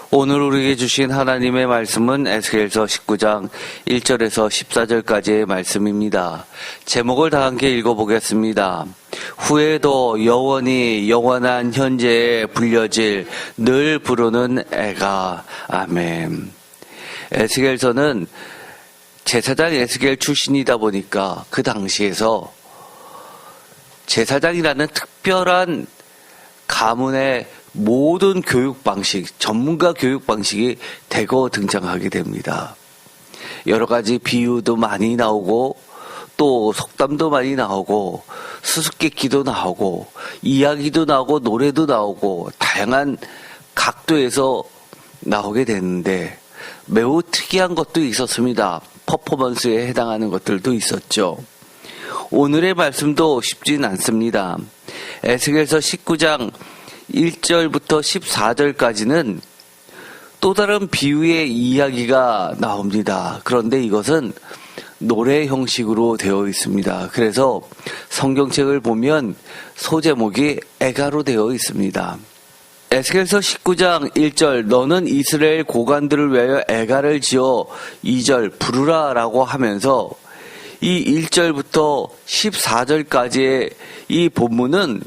오늘 우리에게 주신 하나님의 말씀은 에스겔서 19장 1절에서 14절까지의 말씀입니다. 제목을 다 함께 읽어보겠습니다. 후에도 영원히 영원한 현재에 불려질 늘 부르는 애가. 아멘. 에스겔서는 제사장 에스겔 출신이다 보니까 그 당시에서 제사장이라는 특별한 가문의 모든 교육 방식, 전문가 교육 방식이 대거 등장하게 됩니다. 여러 가지 비유도 많이 나오고 또 속담도 많이 나오고 수수께끼도 나오고 이야기도 나오고 노래도 나오고 다양한 각도에서 나오게 되는데 매우 특이한 것도 있었습니다. 퍼포먼스에 해당하는 것들도 있었죠. 오늘의 말씀도 쉽진 않습니다. 에스겔서 19장 1절부터 14절까지는 또 다른 비유의 이야기가 나옵니다. 그런데 이것은 노래 형식으로 되어 있습니다. 그래서 성경책을 보면 소제목이 애가로 되어 있습니다. 에스겔서 19장 1절 너는 이스라엘 고관들을 위하여 애가를 지어 2절 부르라 라고 하면서 이 1절부터 14절까지의 이 본문은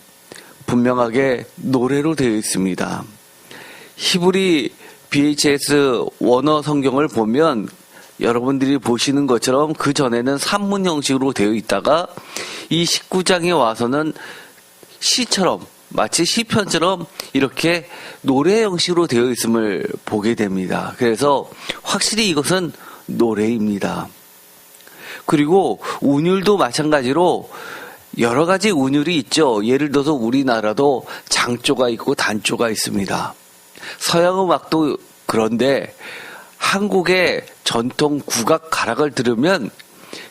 분명하게 노래로 되어 있습니다. 히브리 VHS 원어 성경을 보면 여러분들이 보시는 것처럼 그 전에는 산문 형식으로 되어 있다가 이 19장에 와서는 시처럼 마치 시편처럼 이렇게 노래 형식으로 되어 있음을 보게 됩니다. 그래서 확실히 이것은 노래입니다. 그리고 운율도 마찬가지로 여러 가지 운율이 있죠. 예를 들어서 우리나라도 장조가 있고 단조가 있습니다. 서양 음악도 그런데 한국의 전통 국악 가락을 들으면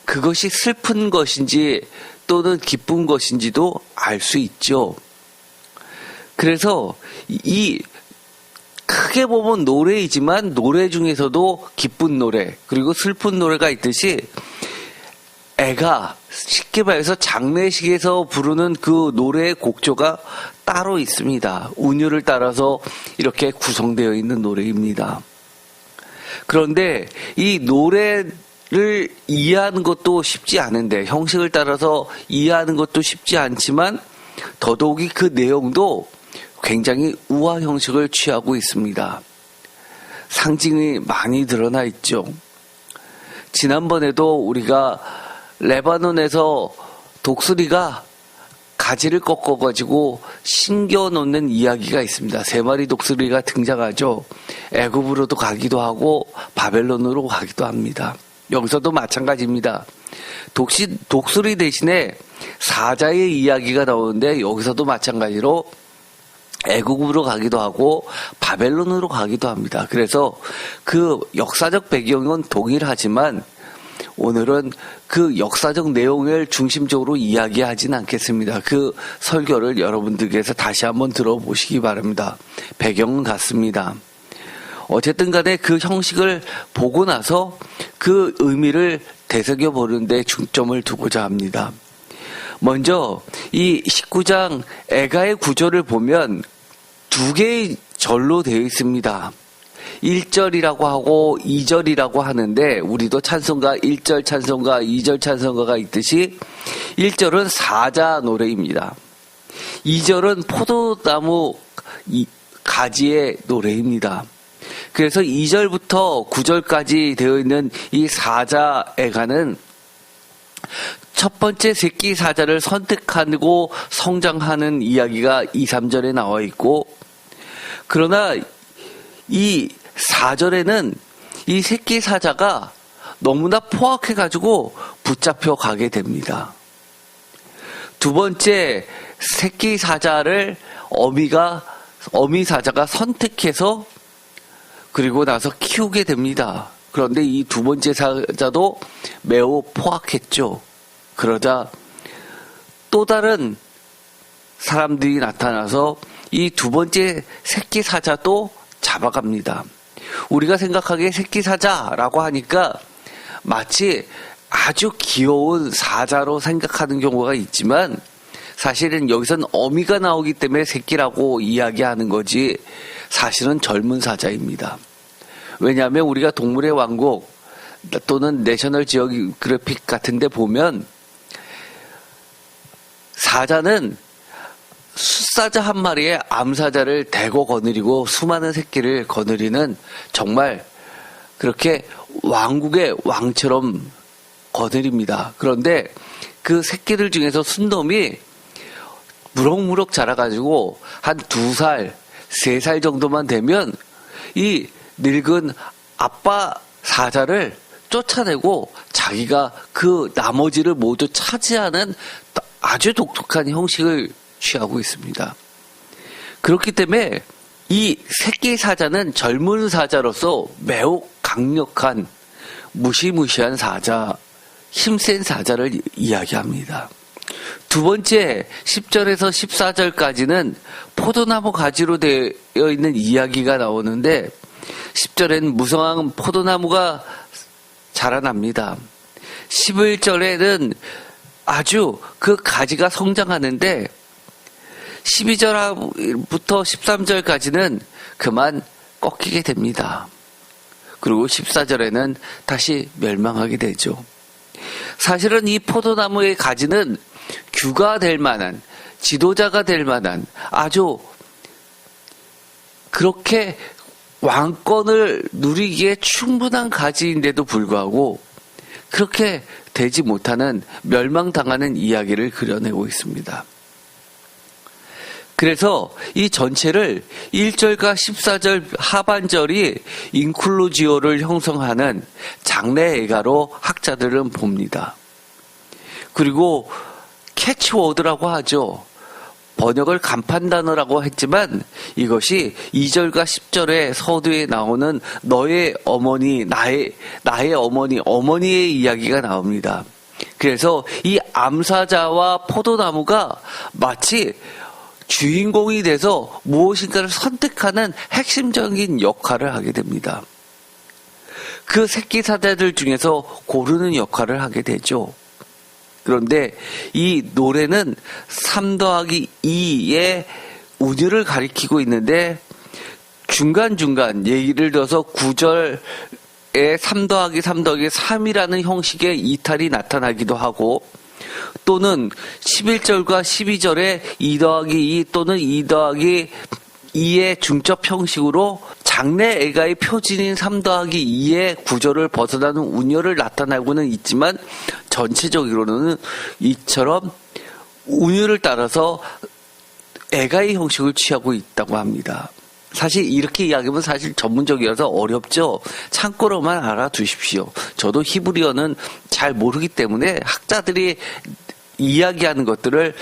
그것이 슬픈 것인지 또는 기쁜 것인지도 알 수 있죠. 그래서 이 크게 보면 노래이지만 노래 중에서도 기쁜 노래 그리고 슬픈 노래가 있듯이 애가 쉽게 말해서 장례식에서 부르는 그 노래의 곡조가 따로 있습니다. 운율을 따라서 이렇게 구성되어 있는 노래입니다. 그런데 이 노래를 이해하는 것도 쉽지 않은데 형식을 따라서 이해하는 것도 쉽지 않지만 더더욱이 그 내용도 굉장히 우화 형식을 취하고 있습니다. 상징이 많이 드러나 있죠. 지난번에도 우리가 레바논에서 독수리가 가지를 꺾어가지고 신겨놓는 이야기가 있습니다. 3마리 독수리가 등장하죠. 애굽으로도 가기도 하고 바벨론으로 가기도 합니다. 여기서도 마찬가지입니다. 독수리 대신에 사자의 이야기가 나오는데 여기서도 마찬가지로 애국으로 가기도 하고 바벨론으로 가기도 합니다. 그래서 그 역사적 배경은 동일하지만 오늘은 그 역사적 내용을 중심적으로 이야기하진 않겠습니다. 그 설교를 여러분들께서 다시 한번 들어보시기 바랍니다. 배경은 같습니다. 어쨌든 간에 그 형식을 보고 나서 그 의미를 되새겨보는 데 중점을 두고자 합니다. 먼저 이 19장 애가의 구조를 보면 2개의 절로 되어 있습니다. 1절이라고 하고 2절이라고 하는데 우리도 찬송가 1절 찬송가 2절 찬송가가 있듯이 1절은 사자 노래입니다. 2절은 포도나무 가지의 노래입니다. 그래서 2절부터 9절까지 되어 있는 이 사자 애가는 첫 번째 새끼 사자를 선택하고 성장하는 이야기가 2, 3절에 나와 있고 그러나 이 4절에는 이 새끼 사자가 너무나 포악해가지고 붙잡혀 가게 됩니다. 두 번째 새끼 사자를 어미 사자가 선택해서 그리고 나서 키우게 됩니다. 그런데 이 두 번째 사자도 매우 포악했죠. 그러자 또 다른 사람들이 나타나서 이 두 번째 새끼 사자도 잡아갑니다. 우리가 생각하기에 새끼 사자라고 하니까 마치 아주 귀여운 사자로 생각하는 경우가 있지만 사실은 여기서는 어미가 나오기 때문에 새끼라고 이야기하는 거지 사실은 젊은 사자입니다. 왜냐하면 우리가 동물의 왕국 또는 내셔널 지오그래픽 같은 데 보면 사자는 숫사자 한 마리에 암사자를 대고 거느리고 수많은 새끼를 거느리는 정말 그렇게 왕국의 왕처럼 거느립니다. 그런데 그 새끼들 중에서 순놈이 무럭무럭 자라가지고 한 2살, 3살 정도만 되면 이 늙은 아빠 사자를 쫓아내고 자기가 그 나머지를 모두 차지하는 아주 독특한 형식을 취하고 있습니다. 그렇기 때문에 이 새끼 사자는 젊은 사자로서 매우 강력한 무시무시한 사자, 힘센 사자를 이야기합니다. 두 번째 10절에서 14절까지는 포도나무 가지로 되어 있는 이야기가 나오는데 10절에는 무성한 포도나무가 자라납니다. 11절에는 아주 그 가지가 성장하는데 12절부터 13절까지는 그만 꺾이게 됩니다. 그리고 14절에는 다시 멸망하게 되죠. 사실은 이 포도나무의 가지는 규가 될 만한, 지도자가 될 만한 아주 그렇게 왕권을 누리기에 충분한 가지인데도 불구하고 그렇게 되지 못하는 멸망당하는 이야기를 그려내고 있습니다. 그래서 이 전체를 1절과 14절 하반절이 인클루지오를 형성하는 장래애가로 학자들은 봅니다. 그리고 캐치워드라고 하죠. 번역을 간판단어라고 했지만 이것이 2절과 10절의 서두에 나오는 너의 어머니, 나의 어머니, 어머니의 이야기가 나옵니다. 그래서 이 암사자와 포도나무가 마치 주인공이 돼서 무엇인가를 선택하는 핵심적인 역할을 하게 됩니다. 그 새끼 사자들 중에서 고르는 역할을 하게 되죠. 그런데 이 노래는 3 더하기 2의 운율을 가리키고 있는데 중간중간 예를 들어서 9절에 3 더하기 3 더하기 3이라는 형식의 이탈이 나타나기도 하고 또는 11절과 12절에 2 더하기 2 또는 2 더하기 2의 중첩 형식으로 장래애가의 표준인 3 더하기 2의 구조를 벗어나는 운율을 나타나고는 있지만 전체적으로는 이처럼 운율을 따라서 애가의 형식을 취하고 있다고 합니다. 사실 이렇게 이야기하면 사실 전문적이어서 어렵죠. 참고로만 알아두십시오. 저도 히브리어는 잘 모르기 때문에 학자들이 이야기하는 것들을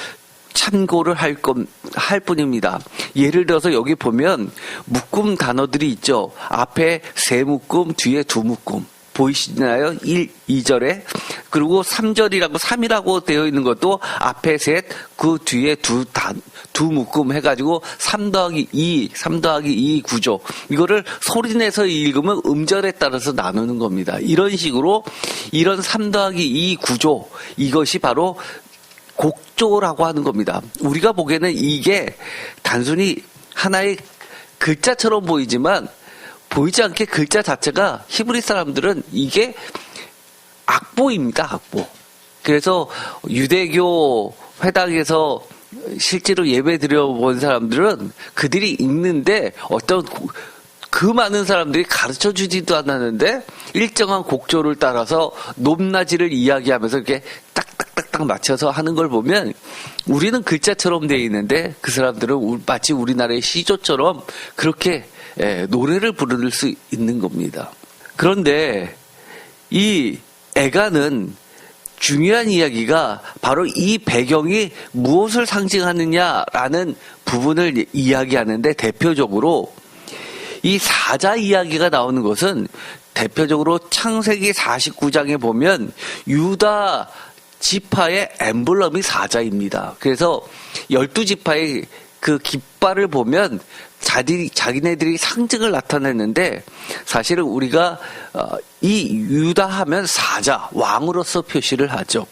참고를 할 뿐입니다. 예를 들어서 여기 보면 묶음 단어들이 있죠. 앞에 3묶음, 뒤에 2묶음. 보이시나요? 1, 2절에. 그리고 3절이라고 3이라고 되어 있는 것도 앞에 3, 그 뒤에 2 묶음 해가지고 3 더하기 2 구조. 이거를 소리내서 읽으면 음절에 따라서 나누는 겁니다. 이런 식으로 이런 3 더하기 2 구조. 이것이 바로 곡조라고 하는 겁니다. 우리가 보기에는 이게 단순히 하나의 글자처럼 보이지만 보이지 않게 글자 자체가 히브리 사람들은 이게 악보입니다. 악보. 그래서 유대교 회당에서 실제로 예배 드려본 사람들은 그들이 읽는데 어떤 그 많은 사람들이 가르쳐 주지도 않았는데 일정한 곡조를 따라서 높낮이를 이야기하면서 이렇게 딱딱딱딱 맞춰서 하는 걸 보면 우리는 글자처럼 되어 있는데 그 사람들은 마치 우리나라의 시조처럼 그렇게 노래를 부를 수 있는 겁니다. 그런데 이 애가는 중요한 이야기가 바로 이 배경이 무엇을 상징하느냐라는 부분을 이야기하는데 대표적으로 이 사자 이야기가 나오는 것은 대표적으로 창세기 49장에 보면 유다 지파의 엠블럼이 사자입니다. 그래서 12지파의 그 깃발을 보면 자기네들이 상징을 나타냈는데 사실은 우리가 이 유다 하면 사자, 왕으로서 표시를 하죠.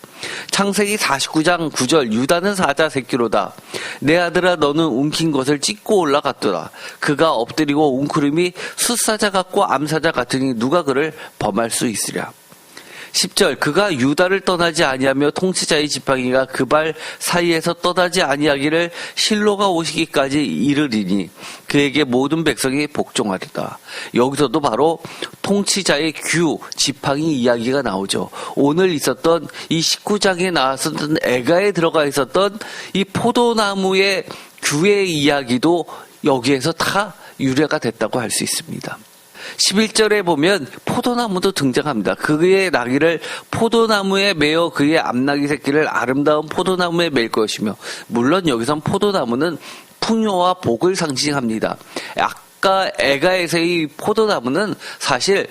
창세기 49장 9절 유다는 사자 새끼로다. 내 아들아 너는 움킨 것을 찢고 올라갔더라. 그가 엎드리고 웅크림이 숫사자 같고 암사자 같으니 누가 그를 범할 수 있으랴. 10절 그가 유다를 떠나지 아니하며 통치자의 지팡이가 그 발 사이에서 떠나지 아니하기를 실로가 오시기까지 이르리니 그에게 모든 백성이 복종하리다. 여기서도 바로 통치자의 규, 지팡이 이야기가 나오죠. 오늘 있었던 이 19장에 나왔었던 애가에 들어가 있었던 이 포도나무의 규의 이야기도 여기에서 다 유래가 됐다고 할 수 있습니다. 11절에 보면 포도나무도 등장합니다. 그의 나귀를 포도나무에 매어 그의 암나귀 새끼를 아름다운 포도나무에 맬 것이며, 물론 여기선 포도나무는 풍요와 복을 상징합니다. 아까 애가에서의 포도나무는 사실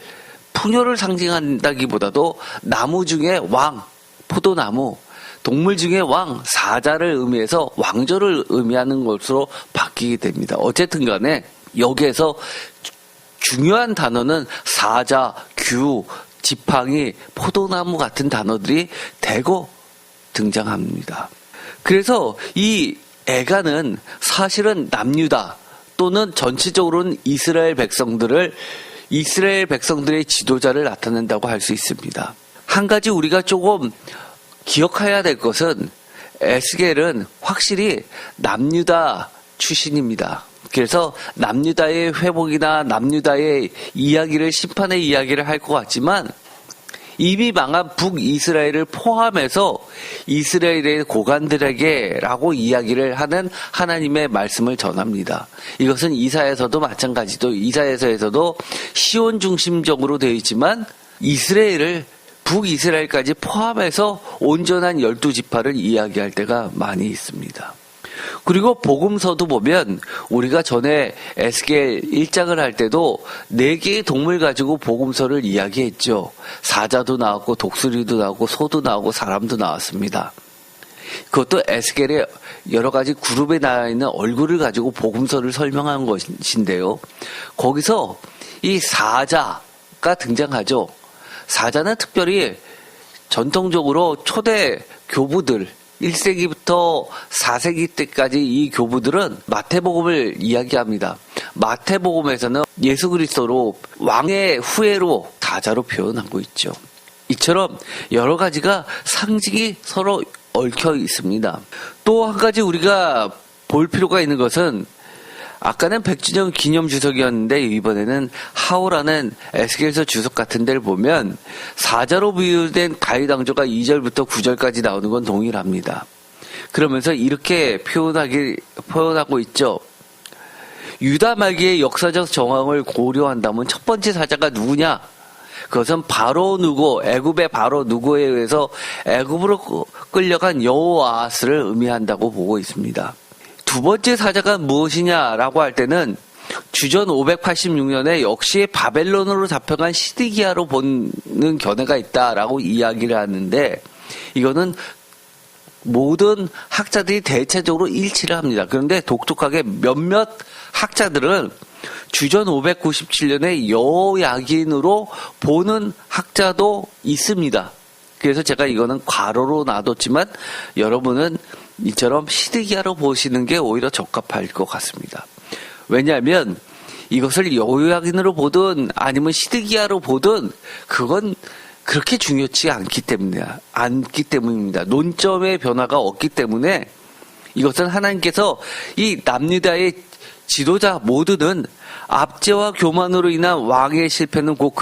풍요를 상징한다기보다도 나무 중에 왕, 포도나무, 동물 중에 왕, 사자를 의미해서 왕조를 의미하는 것으로 바뀌게 됩니다. 어쨌든 간에 여기에서 중요한 단어는 사자, 규, 지팡이, 포도나무 같은 단어들이 대거 등장합니다. 그래서 이 애가는 사실은 남유다 또는 전체적으로는 이스라엘 백성들의 지도자를 나타낸다고 할 수 있습니다. 한 가지 우리가 조금 기억해야 될 것은 에스겔은 확실히 남유다 출신입니다. 그래서 남유다의 회복이나 남유다의 이야기를, 심판의 이야기를 할 것 같지만 이미 망한 북이스라엘을 포함해서 이스라엘의 고관들에게라고 이야기를 하는 하나님의 말씀을 전합니다. 이것은 이사야서도 마찬가지도, 이사야서에서도 시온 중심적으로 되어 있지만 이스라엘을, 북이스라엘까지 포함해서 온전한 12지파를 이야기할 때가 많이 있습니다. 그리고 복음서도 보면 우리가 전에 에스겔 1장을 할 때도 4개의 동물 가지고 복음서를 이야기했죠. 사자도 나왔고 독수리도 나오고 소도 나오고 사람도 나왔습니다. 그것도 에스겔의 여러 가지 그룹에 나와 있는 얼굴을 가지고 복음서를 설명한 것인데요. 거기서 이 사자가 등장하죠. 사자는 특별히 전통적으로 초대 교부들, 1세기부터 4세기 때까지 이 교부들은 마태복음을 이야기합니다. 마태복음에서는 예수 그리스도로 왕의 후예로 사자로 표현하고 있죠. 이처럼 여러 가지가 상징이 서로 얽혀 있습니다. 또 한 가지 우리가 볼 필요가 있는 것은, 아까는 100주년 기념 주석이었는데 이번에는 하오라는 에스겔서 주석 같은 데를 보면 사자로 비유된 다윗 왕조가 2절부터 9절까지 나오는 건 동일합니다. 그러면서 이렇게 표현하고 있죠. 유다 말기의 역사적 정황을 고려한다면 첫 번째 사자가 누구냐? 그것은 바로 누구, 애굽의 바로 누구에 의해서 애굽으로 끌려간 여호와스를 의미한다고 보고 있습니다. 두 번째 사자가 무엇이냐라고 할 때는 주전 586년에 역시 바벨론으로 잡혀간 시드기야로 보는 견해가 있다라고 이야기를 하는데, 이거는 모든 학자들이 대체적으로 일치를 합니다. 그런데 독특하게 몇몇 학자들은 주전 597년에 여호야긴으로 보는 학자도 있습니다. 그래서 제가 이거는 괄호로 놔뒀지만 여러분은 이처럼 시드기야로 보시는 게 오히려 적합할 것 같습니다. 왜냐하면 이것을 여호야긴으로 보든 아니면 시드기야로 보든 그건 그렇게 중요치 않기 때문입니다. 논점의 변화가 없기 때문에 이것은 하나님께서 이 남유다의 지도자 모두는 압제와 교만으로 인한 왕의 실패는 곧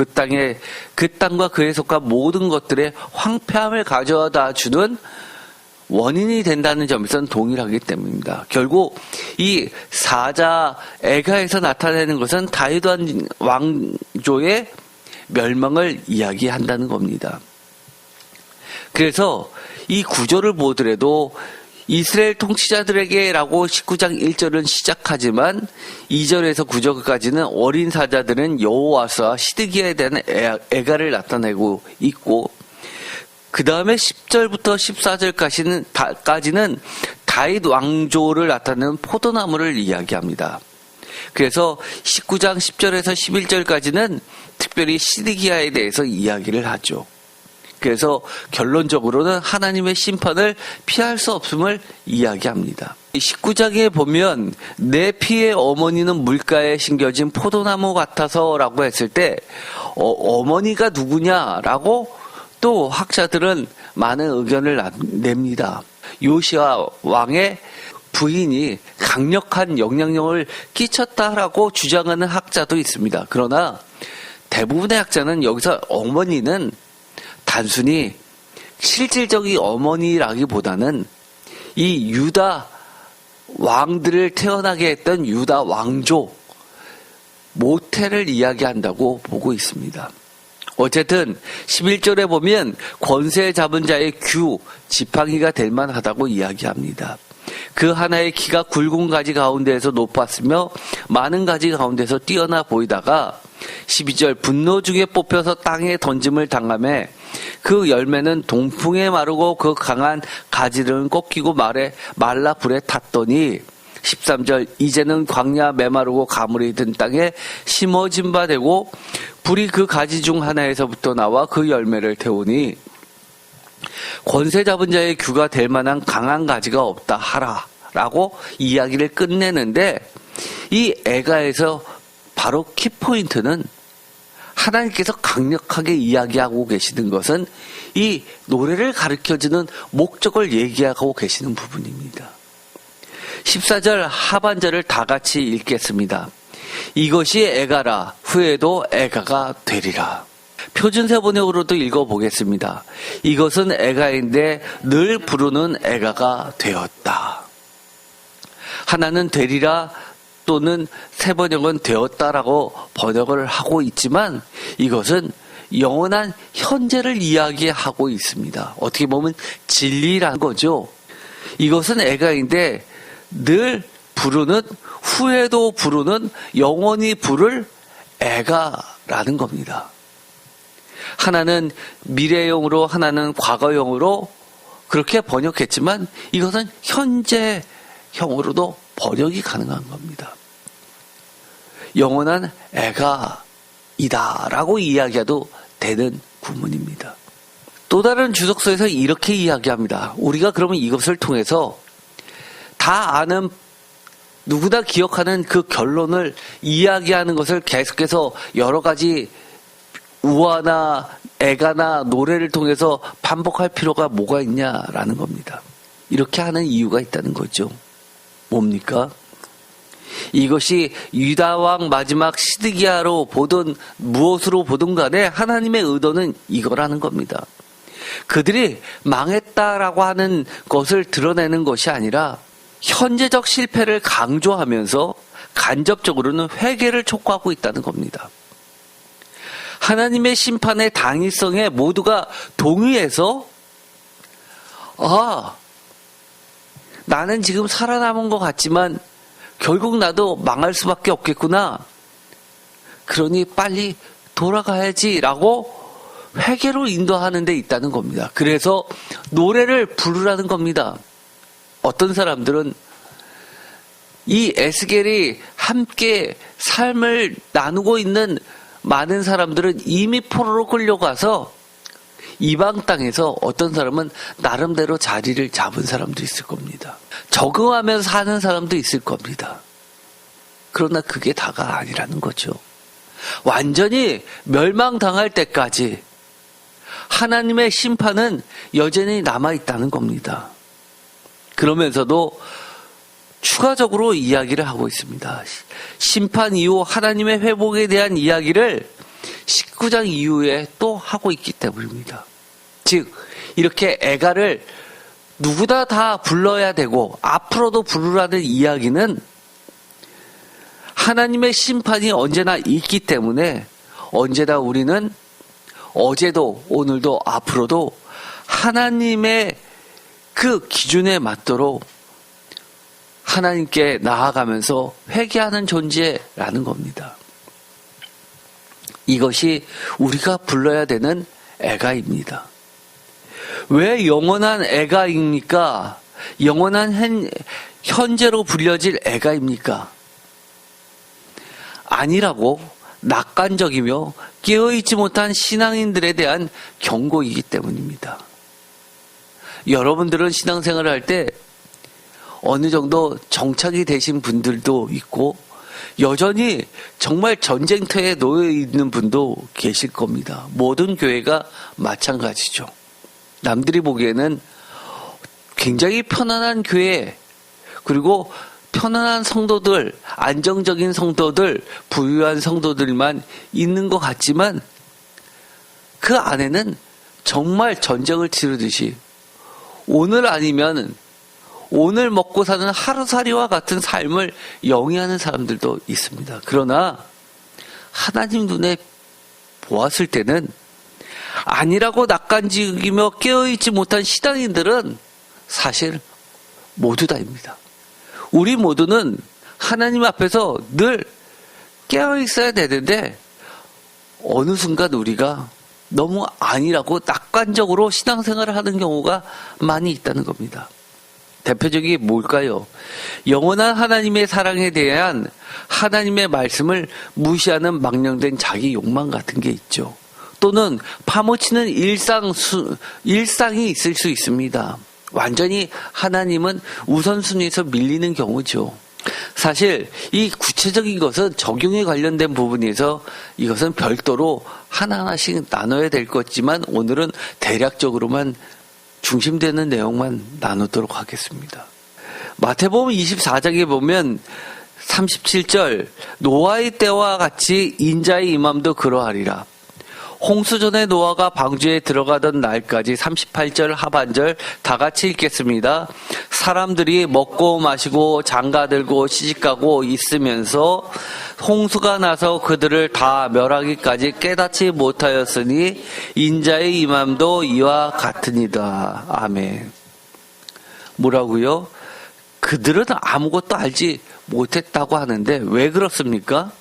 그 땅과 그에 속한 모든 것들의 황폐함을 가져다 주는 원인이 된다는 점에서는 동일하기 때문입니다. 결국 이 사자 애가에서 나타내는 것은 다윗 왕조의 멸망을 이야기한다는 겁니다. 그래서 이 구절을 보더라도 이스라엘 통치자들에게라고 19장 1절은 시작하지만 2절에서 9절까지는 어린 사자들은 여호와스와 시드기야에 대한 애가를 나타내고 있고, 그 다음에 10절부터 14절까지는 다윗 왕조를 나타내는 포도나무를 이야기합니다. 그래서 19장 10절에서 11절까지는 특별히 시드기야에 대해서 이야기를 하죠. 그래서 결론적으로는 하나님의 심판을 피할 수 없음을 이야기합니다. 19장에 보면 내 피의 어머니는 물가에 심겨진 포도나무 같아서 라고 했을 때 어머니가 누구냐라고 또 학자들은 많은 의견을 냅니다. 요시아 왕의 부인이 강력한 영향력을 끼쳤다라고 주장하는 학자도 있습니다. 그러나 대부분의 학자는 여기서 어머니는 단순히 실질적인 어머니라기보다는 이 유다 왕들을 태어나게 했던 유다 왕조 모태를 이야기한다고 보고 있습니다. 어쨌든 11절에 보면 권세 잡은 자의 규, 지팡이가 될 만하다고 이야기합니다. 그 하나의 키가 굵은 가지 가운데에서 높았으며 많은 가지 가운데서 뛰어나 보이다가 12절 분노 중에 뽑혀서 땅에 던짐을 당하며 그 열매는 동풍에 마르고 그 강한 가지는 꺾이고 말라 불에 탔더니 13절 이제는 광야 메마르고 가물이 든 땅에 심어진 바 되고 불이 그 가지 중 하나에서부터 나와 그 열매를 태우니 권세 잡은 자의 규가 될 만한 강한 가지가 없다 하라 라고 이야기를 끝내는데 이 애가에서 바로 키포인트는 하나님께서 강력하게 이야기하고 계시는 것은 이 노래를 가르쳐주는 목적을 얘기하고 계시는 부분입니다. 14절 하반절을 다 같이 읽겠습니다. 이것이 애가라 후에도 애가가 되리라. 표준세 번역으로도 읽어보겠습니다. 이것은 애가인데 늘 부르는 애가가 되었다. 하나는 되리라 또는 새 번역은 되었다라고 번역을 하고 있지만 이것은 영원한 현재를 이야기하고 있습니다. 어떻게 보면 진리라는 거죠. 이것은 애가인데 늘 부르는 후에도 부르는 영원히 부를 애가라는 겁니다. 하나는 미래형으로 하나는 과거형으로 그렇게 번역했지만 이것은 현재형으로도 번역이 가능한 겁니다. 영원한 애가이다라고 이야기해도 되는 구문입니다. 또 다른 주석서에서 이렇게 이야기합니다. 우리가 그러면 이것을 통해서 다 아는 누구나 기억하는 그 결론을 이야기하는 것을 계속해서 여러 가지 우화나 애가나 노래를 통해서 반복할 필요가 뭐가 있냐라는 겁니다. 이렇게 하는 이유가 있다는 거죠. 뭡니까? 이것이 유다왕 마지막 시드기야로 보든 무엇으로 보든 간에 하나님의 의도는 이거라는 겁니다. 그들이 망했다라고 하는 것을 드러내는 것이 아니라 현재적 실패를 강조하면서 간접적으로는 회개를 촉구하고 있다는 겁니다. 하나님의 심판의 당위성에 모두가 동의해서 나는 지금 살아남은 것 같지만 결국 나도 망할 수밖에 없겠구나. 그러니 빨리 돌아가야지라고 회개로 인도하는 데 있다는 겁니다. 그래서 노래를 부르라는 겁니다. 어떤 사람들은 이 에스겔이 함께 삶을 나누고 있는 많은 사람들은 이미 포로로 끌려가서 이방 땅에서 어떤 사람은 나름대로 자리를 잡은 사람도 있을 겁니다. 적응하면서 사는 사람도 있을 겁니다. 그러나 그게 다가 아니라는 거죠. 완전히 멸망당할 때까지 하나님의 심판은 여전히 남아있다는 겁니다. 그러면서도 추가적으로 이야기를 하고 있습니다. 심판 이후 하나님의 회복에 대한 이야기를 19장 이후에 또 하고 있기 때문입니다. 즉 이렇게 애가를 누구나 다 불러야 되고 앞으로도 부르라는 이야기는 하나님의 심판이 언제나 있기 때문에 언제나 우리는 어제도 오늘도 앞으로도 하나님의 그 기준에 맞도록 하나님께 나아가면서 회개하는 존재라는 겁니다. 이것이 우리가 불러야 되는 애가입니다. 왜 영원한 애가입니까? 영원한 현재로 불려질 애가입니까? 아니라고 낙관적이며 깨어있지 못한 신앙인들에 대한 경고이기 때문입니다. 여러분들은 신앙생활을 할 때 어느 정도 정착이 되신 분들도 있고 여전히 정말 전쟁터에 놓여 있는 분도 계실 겁니다. 모든 교회가 마찬가지죠. 남들이 보기에는 굉장히 편안한 교회, 그리고 편안한 성도들, 안정적인 성도들, 부유한 성도들만 있는 것 같지만 그 안에는 정말 전쟁을 치르듯이 오늘 아니면 오늘 먹고 사는 하루살이와 같은 삶을 영위하는 사람들도 있습니다. 그러나 하나님 눈에 보았을 때는 아니라고 낙관적이며 깨어있지 못한 신앙인들은 사실 모두 다입니다. 우리 모두는 하나님 앞에서 늘 깨어있어야 되는데 어느 순간 우리가 너무 아니라고 낙관적으로 신앙생활을 하는 경우가 많이 있다는 겁니다. 대표적인 뭘까요? 영원한 하나님의 사랑에 대한 하나님의 말씀을 무시하는 망령된 자기 욕망 같은 게 있죠. 또는 파묻히는 일상이 있을 수 있습니다. 완전히 하나님은 우선순위에서 밀리는 경우죠. 사실 이 구체적인 것은 적용에 관련된 부분에서 이것은 별도로 하나하나씩 나눠야 될 것이지만 오늘은 대략적으로만 중심되는 내용만 나누도록 하겠습니다. 마태복음 24장에 보면 37절 노아의 때와 같이 인자의 임함도 그러하리라. 홍수전에 노아가 방주에 들어가던 날까지 38절 하반절 다 같이 읽겠습니다. 사람들이 먹고 마시고 장가들고 시집가고 있으면서 홍수가 나서 그들을 다 멸하기까지 깨닫지 못하였으니 인자의 임함도 이와 같으니라. 아멘. 뭐라고요? 그들은 아무것도 알지 못했다고 하는데 왜 그렇습니까?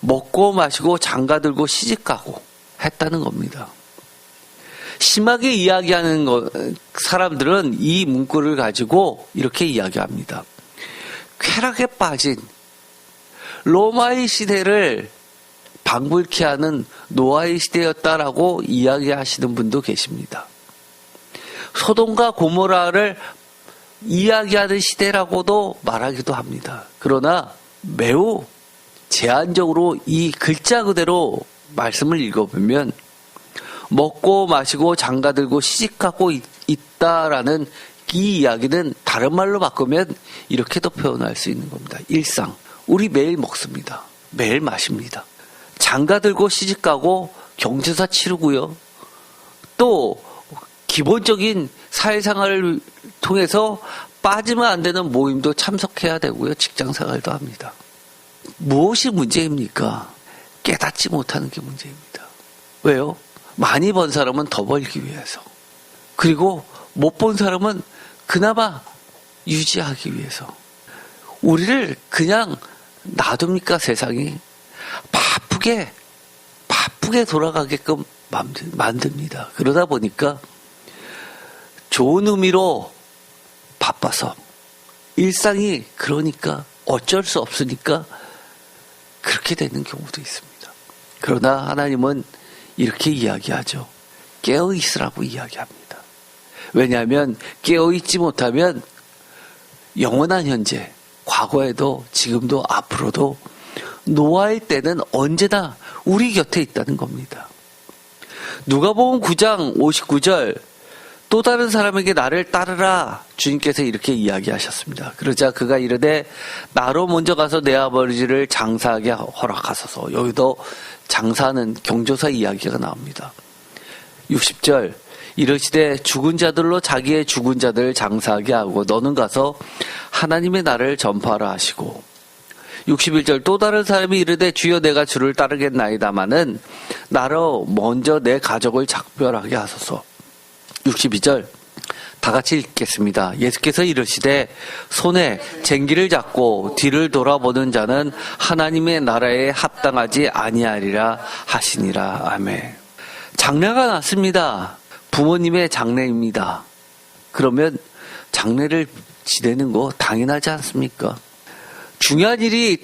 먹고 마시고 장가들고 시집가고 했다는 겁니다. 심하게 이야기하는 사람들은 이 문구를 가지고 이렇게 이야기합니다. 쾌락에 빠진 로마의 시대를 방불케 하는 노아의 시대였다라고 이야기하시는 분도 계십니다. 소돔과 고모라를 이야기하는 시대라고도 말하기도 합니다. 그러나 매우 제한적으로 이 글자 그대로 말씀을 읽어보면 먹고 마시고 장가들고 시집가고 있다라는 이 이야기는 다른 말로 바꾸면 이렇게도 표현할 수 있는 겁니다. 일상. 우리 매일 먹습니다. 매일 마십니다. 장가들고 시집가고 경제사 치르고요. 또 기본적인 사회생활을 통해서 빠지면 안 되는 모임도 참석해야 되고요. 직장생활도 합니다. 무엇이 문제입니까? 깨닫지 못하는 게 문제입니다. 왜요? 많이 번 사람은 더 벌기 위해서. 그리고 못 본 사람은 그나마 유지하기 위해서. 우리를 그냥 놔둡니까, 세상이? 바쁘게 돌아가게끔 만듭니다. 그러다 보니까 좋은 의미로 바빠서 일상이 그러니까 어쩔 수 없으니까 그렇게 되는 경우도 있습니다. 그러나 하나님은 이렇게 이야기하죠. 깨어있으라고 이야기합니다. 왜냐하면 깨어있지 못하면 영원한 현재, 과거에도 지금도 앞으로도 노아의 때는 언제나 우리 곁에 있다는 겁니다. 누가복음 9장 59절 또 다른 사람에게 나를 따르라 주님께서 이렇게 이야기하셨습니다. 그러자 그가 이르되 나로 먼저 가서 내 아버지를 장사하게 허락하소서. 여기도 장사하는 경조사 이야기가 나옵니다. 60절 이르시되 죽은 자들로 자기의 죽은 자들을 장사하게 하고 너는 가서 하나님의 나라를 전파하라 하시고 61절 또 다른 사람이 이르되 주여 내가 주를 따르겠나이다마는 나로 먼저 내 가족을 작별하게 하소서. 62절 다 같이 읽겠습니다. 예수께서 이르시되 손에 쟁기를 잡고 뒤를 돌아보는 자는 하나님의 나라에 합당하지 아니하리라 하시니라. 아멘. 장례가 났습니다. 부모님의 장례입니다. 그러면 장례를 지내는 거 당연하지 않습니까? 중요한 일이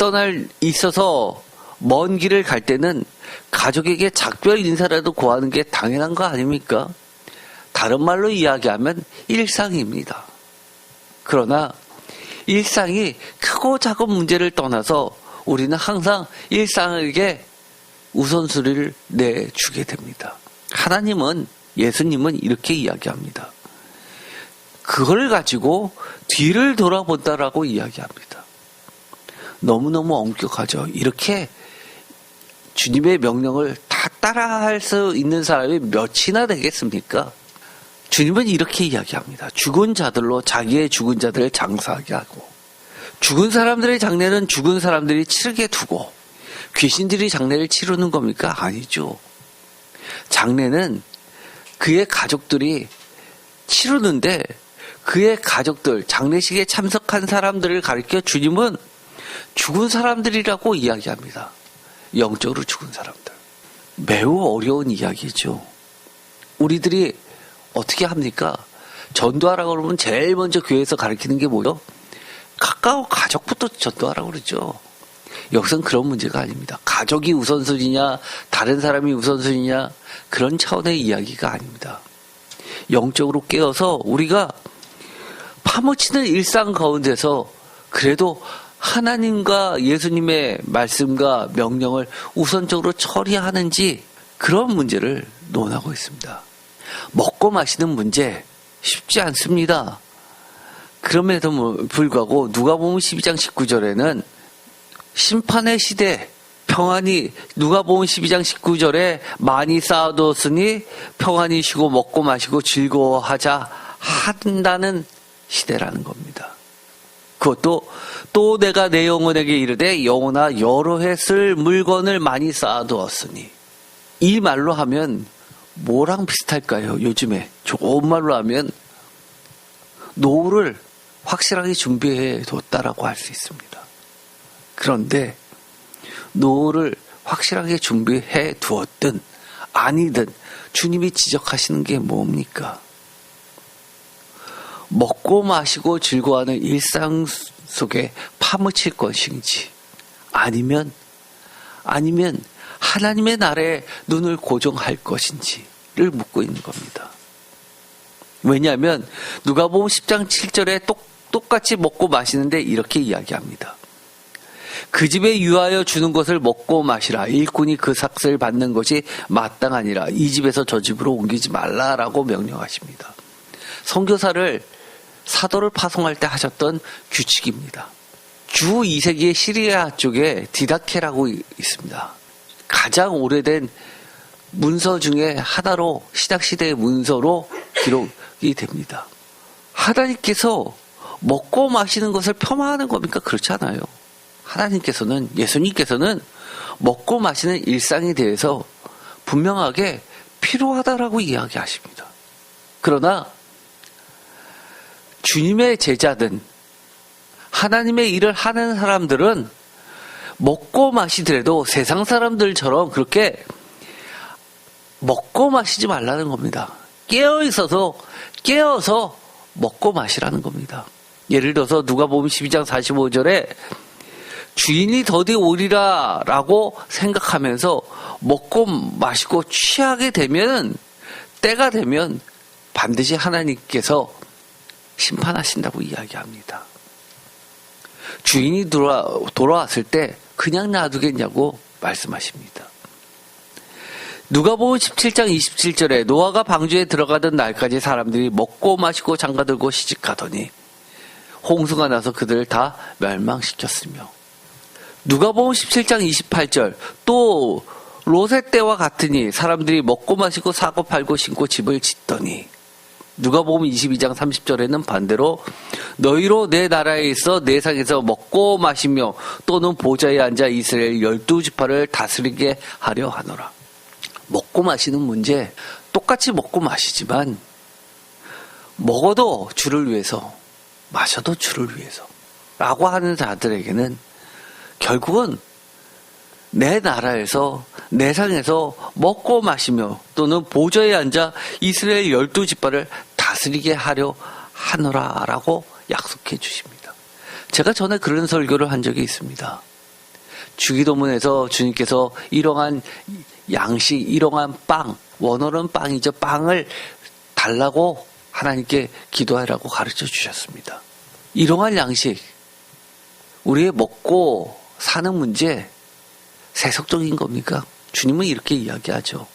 있어서 먼 길을 갈 때는 가족에게 작별 인사라도 구하는 게 당연한 거 아닙니까? 다른 말로 이야기하면 일상입니다. 그러나 일상이 크고 작은 문제를 떠나서 우리는 항상 일상에게 우선순위를 내주게 됩니다. 하나님은, 예수님은 이렇게 이야기합니다. 그걸 가지고 뒤를 돌아본다라고 이야기합니다. 너무너무 엄격하죠. 이렇게 주님의 명령을 다 따라할 수 있는 사람이 몇이나 되겠습니까? 주님은 이렇게 이야기합니다. 죽은 자들로 자기의 죽은 자들을 장사하게 하고, 죽은 사람들의 장례는 죽은 사람들이 치르게 두고, 귀신들이 장례를 치르는 겁니까? 아니죠. 장례는 그의 가족들이 치르는데, 그의 가족들, 장례식에 참석한 사람들을 가리켜 주님은 죽은 사람들이라고 이야기합니다. 영적으로 죽은 사람들. 매우 어려운 이야기죠. 우리들이 어떻게 합니까? 전도하라고 그러면 제일 먼저 교회에서 가르치는 게 뭐죠? 가까운 가족부터 전도하라고 그러죠. 여기서는 그런 문제가 아닙니다. 가족이 우선순위냐, 다른 사람이 우선순위냐, 그런 차원의 이야기가 아닙니다. 영적으로 깨어서 우리가 파묻히는 일상 가운데서 그래도 하나님과 예수님의 말씀과 명령을 우선적으로 처리하는지, 그런 문제를 논하고 있습니다. 먹고 마시는 문제 쉽지 않습니다. 그럼에도 불구하고 누가복음 12장 19절에는 심판의 시대, 평안히, 누가복음 12장 19절에 많이 쌓아두었으니 평안히 쉬고 먹고 마시고 즐거워하자 한다는 시대라는 겁니다. 그것도 또 내가 내 영혼에게 이르되 영혼아 여러 해 쓸 물건을 많이 쌓아두었으니, 이 말로 하면 뭐랑 비슷할까요? 요즘에 좋은 말로 하면 노후를 확실하게 준비해 뒀다라고 할 수 있습니다. 그런데 노후를 확실하게 준비해 두었든 아니든 주님이 지적하시는 게 뭡니까? 먹고 마시고 즐거워하는 일상 속에 파묻힐 것인지, 아니면 하나님의 나라에 눈을 고정할 것인지를 묻고 있는 겁니다. 왜냐하면 누가복음 10장 7절에 똑같이 먹고 마시는데 이렇게 이야기합니다. 그 집에 유하여 주는 것을 먹고 마시라. 일꾼이 그 삭을 받는 것이 마땅하니라. 이 집에서 저 집으로 옮기지 말라라고 명령하십니다. 선교사를, 사도를 파송할 때 하셨던 규칙입니다. 주 2세기의 시리아 쪽에 디다케라고 있습니다. 가장 오래된 문서 중에 하나로, 신약시대의 문서로 기록이 됩니다. 하나님께서 먹고 마시는 것을 폄하하는 겁니까? 그렇지 않아요. 하나님께서는, 예수님께서는 먹고 마시는 일상에 대해서 분명하게 필요하다라고 이야기하십니다. 그러나 주님의 제자든 하나님의 일을 하는 사람들은 먹고 마시더라도 세상 사람들처럼 그렇게 먹고 마시지 말라는 겁니다. 깨어서 먹고 마시라는 겁니다. 예를 들어서 누가복음 12장 45절에 주인이 더디 오리라 라고 생각하면서 먹고 마시고 취하게 되면, 때가 되면 반드시 하나님께서 심판하신다고 이야기합니다. 주인이 돌아왔을 때 그냥 놔두겠냐고 말씀하십니다. 누가복음 17장 27절에 노아가 방주에 들어가던 날까지 사람들이 먹고 마시고 장가들고 시집가더니 홍수가 나서 그들을 다 멸망시켰으며, 누가복음 17장 28절 또 롯의 때와 같으니 사람들이 먹고 마시고 사고 팔고 신고 집을 짓더니, 누가복음 22장 30절에는 반대로 너희로 내 나라에 있어 내 상에서 먹고 마시며 또는 보좌에 앉아 이스라엘 12지파를 다스리게 하려 하노라. 먹고 마시는 문제, 똑같이 먹고 마시지만 먹어도 주를 위해서, 마셔도 주를 위해서 라고 하는 자들에게는 결국은 내 나라에서, 내 상에서 먹고 마시며 또는 보좌에 앉아 이스라엘 12지파를 다스리게 하려 하노라 라고 약속해 주십니다. 제가 전에 그런 설교를 한 적이 있습니다. 주기도문에서 주님께서 이러한 양식, 이러한 빵, 원어는 빵이죠. 빵을 달라고 하나님께 기도하라고 가르쳐 주셨습니다. 이러한 양식, 우리의 먹고 사는 문제, 세속적인 겁니까? 주님은 이렇게 이야기하죠.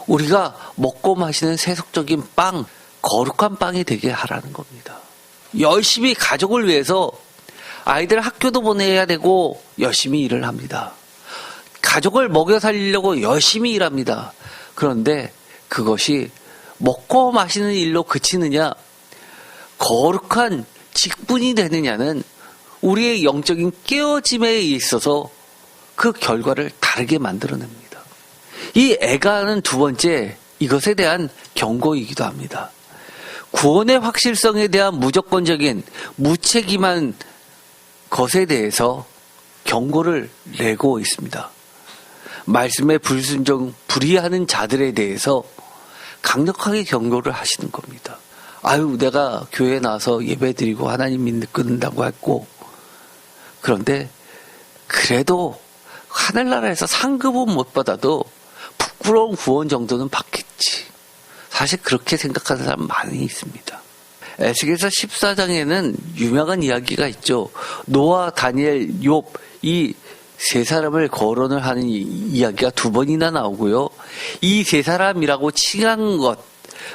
우리가 먹고 마시는 세속적인 빵, 거룩한 빵이 되게 하라는 겁니다. 열심히 가족을 위해서 아이들 학교도 보내야 되고 열심히 일을 합니다. 가족을 먹여 살리려고 열심히 일합니다. 그런데 그것이 먹고 마시는 일로 그치느냐, 거룩한 직분이 되느냐는 우리의 영적인 깨어짐에 있어서 그 결과를 다르게 만들어냅니다. 이 애가는 두 번째, 이것에 대한 경고이기도 합니다. 구원의 확실성에 대한 무조건적인 무책임한 것에 대해서 경고를 내고 있습니다. 말씀에 불순종, 불의하는 자들에 대해서 강력하게 경고를 하시는 겁니다. 아유, 내가 교회에 나와서 예배 드리고 하나님 믿는다고 했고, 그런데 그래도 하늘나라에서 상급은 못 받아도 부끄러운 구원 정도는 받겠지. 사실 그렇게 생각하는 사람 많이 있습니다. 에스겔서 14장에는 유명한 이야기가 있죠. 노아, 다니엘, 욥 이 세 사람을 거론을 하는 이야기가 두 번이나 나오고요. 이 세 사람이라고 칭한 것,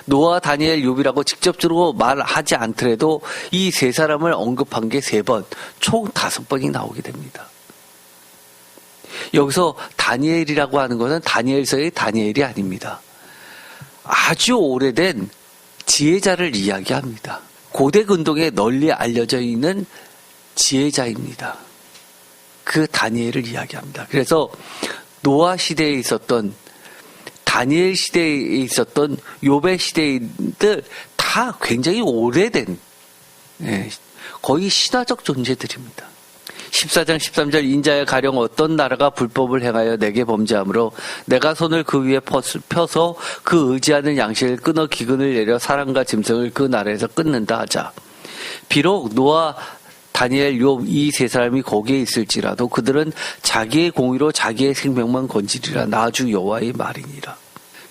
노아, 다니엘, 욥이라고 직접적으로 말하지 않더라도 이 세 사람을 언급한 게 3번, 총 5번이 나오게 됩니다. 여기서 다니엘이라고 하는 것은 다니엘서의 다니엘이 아닙니다. 아주 오래된 지혜자를 이야기합니다. 고대 근동에 널리 알려져 있는 지혜자입니다. 그 다니엘을 이야기합니다. 그래서 노아 시대에 있었던, 다니엘 시대에 있었던, 욥의 시대인들 다 굉장히 오래된, 거의 신화적 존재들입니다. 14장 13절, 인자의 가령 어떤 나라가 불법을 행하여 내게 범죄하므로 내가 손을 그 위에 펴서 그 의지하는 양식을 끊어 기근을 내려 사람과 짐승을 그 나라에서 끊는다 하자. 비록 노아, 다니엘, 욥 이 세 사람이 거기에 있을지라도 그들은 자기의 공의로 자기의 생명만 건지리라. 나 주 여호와의 말이니라.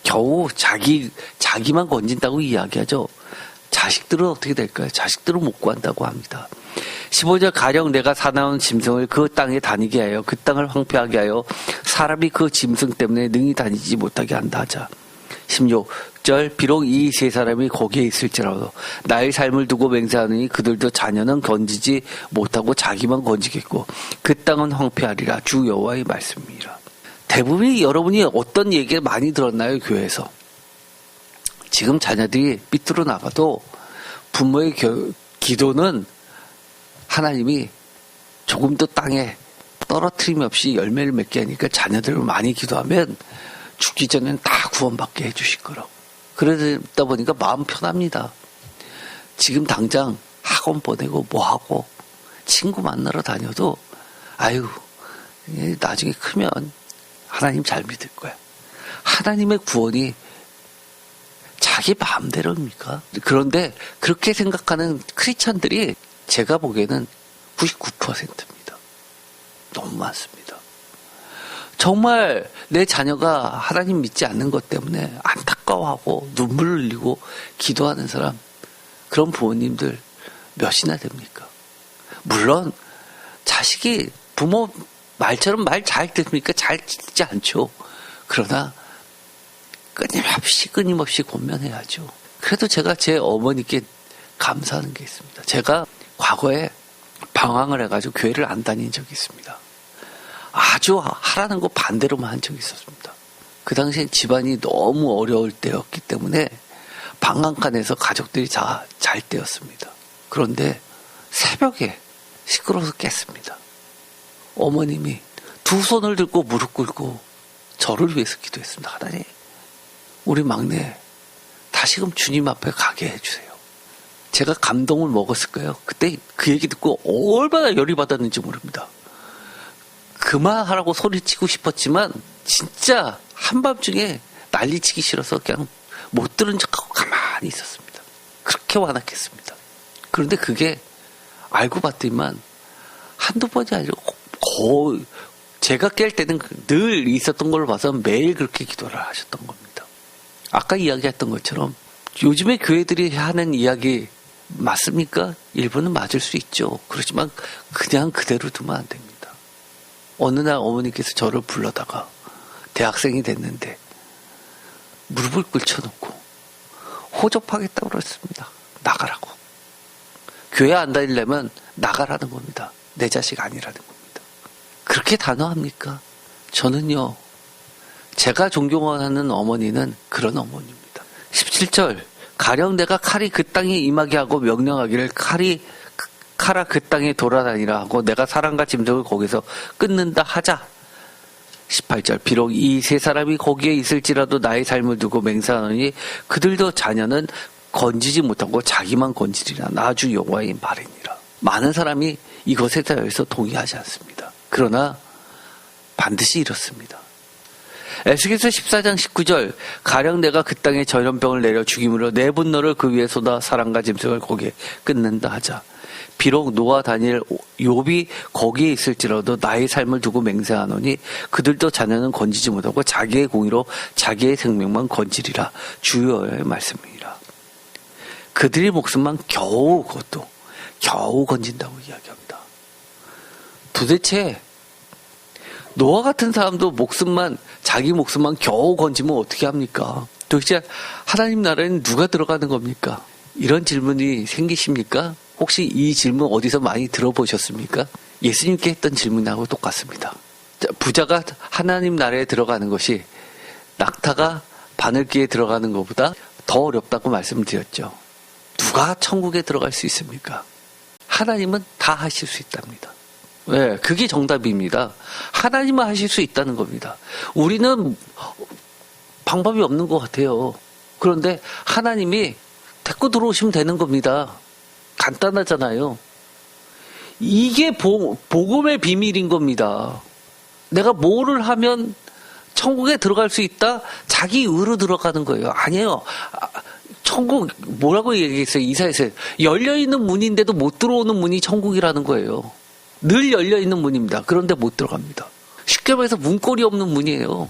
겨우 자기만 건진다고 이야기하죠. 자식들은 어떻게 될까요? 자식들은 못 구한다고 합니다. 15절, 가령 내가 사나운 짐승을 그 땅에 다니게 하여 그 땅을 황폐하게 하여 사람이 그 짐승 때문에 능히 다니지 못하게 한다 하자. 16절, 비록 이 세 사람이 거기에 있을지라도 나의 삶을 두고 맹세하느니 그들도 자녀는 건지지 못하고 자기만 건지겠고 그 땅은 황폐하리라. 주 여호와의 말씀이라. 대부분이 여러분이 어떤 얘기를 많이 들었나요? 교회에서. 지금 자녀들이 삐뚤어 나가도 부모의 기도는 하나님이 조금도 땅에 떨어뜨림 없이 열매를 맺게 하니까 자녀들을 많이 기도하면 죽기 전에는 다 구원받게 해주실 거라고. 그러다 보니까 마음 편합니다. 지금 당장 학원 보내고 뭐하고 친구 만나러 다녀도 아유, 나중에 크면 하나님 잘 믿을 거야. 하나님의 구원이 자기 마음대로입니까? 그런데 그렇게 생각하는 크리스찬들이 제가 보기에는 99%입니다. 너무 많습니다. 정말 내 자녀가 하나님 믿지 않는 것 때문에 안타까워하고 눈물을 흘리고 기도하는 사람, 그런 부모님들 몇이나 됩니까? 물론 자식이 부모 말처럼 말 잘 듣습니까? 잘 듣지 않죠. 그러나 끊임없이 권면해야죠. 그래도 제가 제 어머니께 감사하는 게 있습니다. 제가 과거에 방황을 해가지고 교회를 안 다닌 적이 있습니다. 아주 하라는 거 반대로만 한 적이 있었습니다. 그 당시엔 집안이 너무 어려울 때였기 때문에 방앗간에서 가족들이 다 잘 때였습니다. 그런데 새벽에 시끄러워서 깼습니다. 어머님이 두 손을 들고 무릎 꿇고 저를 위해서 기도했습니다. 하나님, 우리 막내 다시금 주님 앞에 가게 해주세요. 제가 감동을 먹었을까요? 그때 그 얘기 듣고 얼마나 열이 받았는지 모릅니다. 그만하라고 소리치고 싶었지만 진짜 한밤중에 난리치기 싫어서 그냥 못 들은 척하고 가만히 있었습니다. 그렇게 완악했습니다. 그런데 그게 알고 봤더니만 한두 번이 아니라 제가 깰 때는 늘 있었던 걸로 봐서 매일 그렇게 기도를 하셨던 겁니다. 아까 이야기했던 것처럼 요즘에 교회들이 하는 이야기 맞습니까? 일부는 맞을 수 있죠. 그렇지만 그냥 그대로 두면 안 됩니다. 어느 날 어머니께서 저를 불러다가 대학생이 됐는데 무릎을 꿇쳐놓고 호접하겠다고 그랬습니다. 나가라고. 교회 안 다니려면 나가라는 겁니다. 내 자식 아니라는 겁니다. 그렇게 단호합니까? 저는요, 제가 존경하는 어머니는 그런 어머니입니다. 17절, 가령 내가 칼이 그 땅에 임하게 하고 명령하기를 칼아 그 땅에 돌아다니라 하고 내가 사람과 짐승을 거기서 끊는다 하자. 18절, 비록 이 세 사람이 거기에 있을지라도 나의 삶을 두고 맹세하노니 그들도 자녀는 건지지 못하고 자기만 건지리라. 나 주 여호와의 말이니라. 많은 사람이 이것에 대해서 동의하지 않습니다. 그러나 반드시 이렇습니다. 에스겔서 14장 19절, 가령 내가 그 땅에 전염병을 내려 죽임으로 내 분노를 그 위에 쏟아 사람과 짐승을 거기에 끊는다 하자. 비록 노아 다니엘 욥이 거기에 있을지라도 나의 삶을 두고 맹세하노니 그들도 자녀는 건지지 못하고 자기의 공의로 자기의 생명만 건지리라. 주여의 말씀이라. 그들의 목숨만 그것도 겨우 건진다고 이야기합니다. 도대체 노아 같은 사람도 자기 목숨만 겨우 건지면 어떻게 합니까? 도대체 하나님 나라에는 누가 들어가는 겁니까? 이런 질문이 생기십니까? 혹시 이 질문 어디서 많이 들어보셨습니까? 예수님께 했던 질문하고 똑같습니다. 부자가 하나님 나라에 들어가는 것이 낙타가 바늘기에 들어가는 것보다 더 어렵다고 말씀드렸죠. 누가 천국에 들어갈 수 있습니까? 하나님은 다 하실 수 있답니다. 네, 그게 정답입니다. 하나님은 하실 수 있다는 겁니다. 우리는 방법이 없는 것 같아요. 그런데 하나님이 데리고 들어오시면 되는 겁니다. 간단하잖아요. 이게 복음의 비밀인 겁니다. 내가 뭐를 하면 천국에 들어갈 수 있다? 자기 의로 들어가는 거예요. 아니에요. 천국 뭐라고 얘기했어요? 이사야서 열려있는 문인데도 못 들어오는 문이 천국이라는 거예요. 늘 열려있는 문입니다. 그런데 못 들어갑니다. 쉽게 말해서 문고리 없는 문이에요.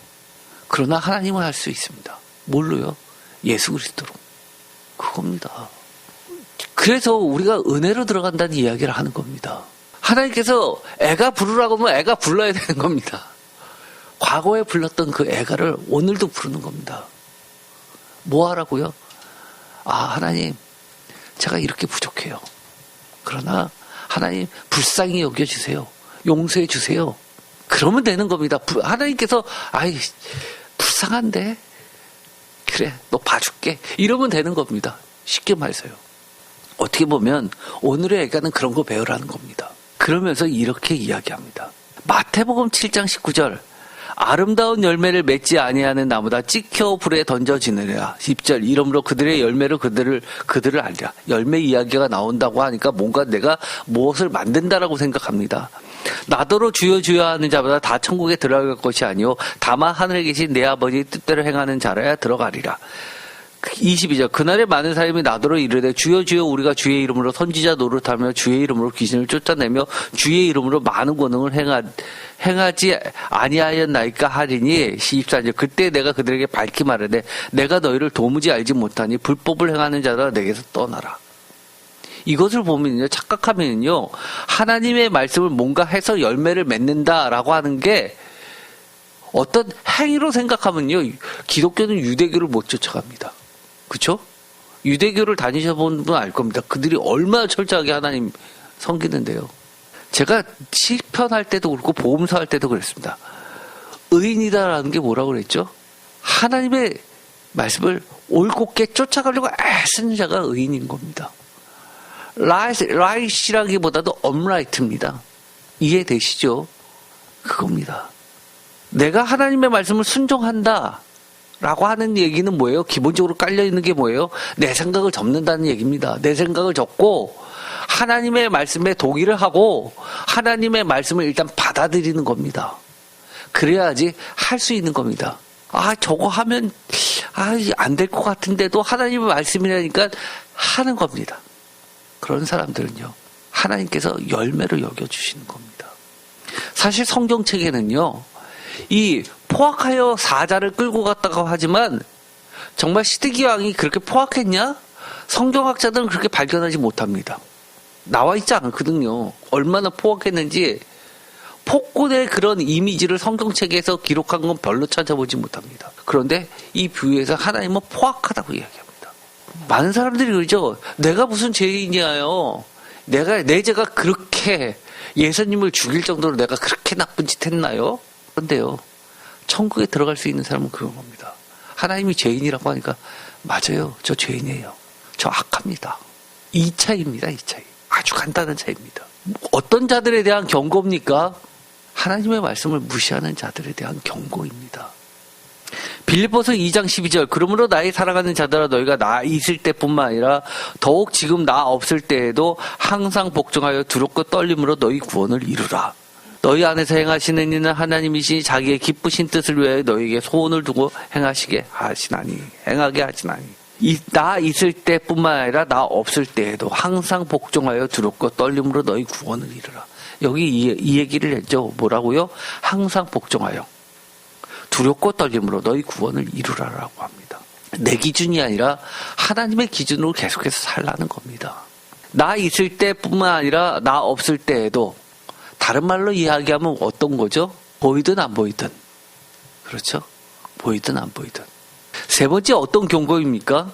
그러나 하나님은 할 수 있습니다. 뭘로요? 예수 그리스도로. 그겁니다. 그래서 우리가 은혜로 들어간다는 이야기를 하는 겁니다. 하나님께서 애가 부르라고 하면 애가 불러야 되는 겁니다. 과거에 불렀던 그 애가를 오늘도 부르는 겁니다. 뭐 하라고요? 하나님, 제가 이렇게 부족해요. 그러나 하나님 불쌍히 여겨주세요. 용서해 주세요. 그러면 되는 겁니다. 하나님께서 불쌍한데? 그래, 너 봐줄게. 이러면 되는 겁니다. 쉽게 말해서요. 어떻게 보면 오늘의 애가는 그런 거 배우라는 겁니다. 그러면서 이렇게 이야기합니다. 마태복음 7장 19절, 아름다운 열매를 맺지 아니하는 나무다 찍혀 불에 던져지느니라. 10절, 이러므로 그들의 열매로 그들을 알리라. 열매 이야기가 나온다고 하니까 뭔가 내가 무엇을 만든다라고 생각합니다. 나더러 주여 주여 하는 자보다 다 천국에 들어갈 것이 아니요 다만 하늘에 계신 내 아버지의 뜻대로 행하는 자라야 들어가리라. 22절, 그날에 많은 사람이 나더러 이르되 주여 주여 우리가 주의 이름으로 선지자 노릇하며 주의 이름으로 귀신을 쫓아내며 주의 이름으로 많은 권능을 행하지 아니하였나이까 하리니. 24절, 그때 내가 그들에게 밝히 말하되 내가 너희를 도무지 알지 못하니 불법을 행하는 자들아 내게서 떠나라. 이것을 보면요, 착각하면요, 하나님의 말씀을 뭔가 해서 열매를 맺는다라고 하는 게 어떤 행위로 생각하면요, 기독교는 유대교를 못 쫓아갑니다. 그렇죠? 유대교를 다니셔본 분 알 겁니다. 그들이 얼마나 철저하게 하나님 섬기는데요. 제가 시편 할 때도 그렇고 보험서 할 때도 그랬습니다. 의인이다라는 게 뭐라고 그랬죠? 하나님의 말씀을 올곧게 쫓아가려고 애쓰는 자가 의인인 겁니다. 라이시라기보다도 업라이트입니다. 이해되시죠? 그겁니다. 내가 하나님의 말씀을 순종한다 라고 하는 얘기는 뭐예요? 기본적으로 깔려있는 게 뭐예요? 내 생각을 접는다는 얘기입니다. 내 생각을 접고 하나님의 말씀에 동의를 하고 하나님의 말씀을 일단 받아들이는 겁니다. 그래야지 할 수 있는 겁니다. 저거 하면 안 될 것 같은데도 하나님의 말씀이라니까 하는 겁니다. 그런 사람들은요, 하나님께서 열매로 여겨주시는 겁니다. 사실 성경책에는요, 이 포악하여 사자를 끌고 갔다고 하지만 정말 시드기 왕이 그렇게 포악했냐? 성경학자들은 그렇게 발견하지 못합니다. 나와 있지 않거든요. 얼마나 포악했는지 폭군의 그런 이미지를 성경책에서 기록한 건 별로 찾아보지 못합니다. 그런데 이 비유에서 하나님은 포악하다고 이야기합니다. 많은 사람들이 그러죠. 내가 무슨 죄인이야요. 내 죄가 그렇게 예수님을 죽일 정도로 내가 그렇게 나쁜 짓 했나요? 그런데요, 천국에 들어갈 수 있는 사람은 그런 겁니다. 하나님이 죄인이라고 하니까 맞아요. 저 죄인이에요. 저 악합니다. 이 차이입니다. 이 차이. 아주 간단한 차이입니다. 어떤 자들에 대한 경고입니까? 하나님의 말씀을 무시하는 자들에 대한 경고입니다. 빌립보서 2장 12절 그러므로 나의 사랑하는 자들아 너희가 나 있을 때뿐만 아니라 더욱 지금 나 없을 때에도 항상 복종하여 두렵고 떨림으로 너희 구원을 이루라. 너희 안에서 행하시는 이는 하나님이시니 자기의 기쁘신 뜻을 위하여 너희에게 소원을 두고 행하게 하시나니. 나 있을 때뿐만 아니라 나 없을 때에도 항상 복종하여 두렵고 떨림으로 너희 구원을 이루라. 여기 이 얘기를 했죠. 뭐라고요? 항상 복종하여 두렵고 떨림으로 너희 구원을 이루라라고 합니다. 내 기준이 아니라 하나님의 기준으로 계속해서 살라는 겁니다. 나 있을 때뿐만 아니라 나 없을 때에도, 다른 말로 이야기하면 어떤 거죠? 보이든 안 보이든. 그렇죠? 보이든 안 보이든. 세 번째 어떤 경고입니까?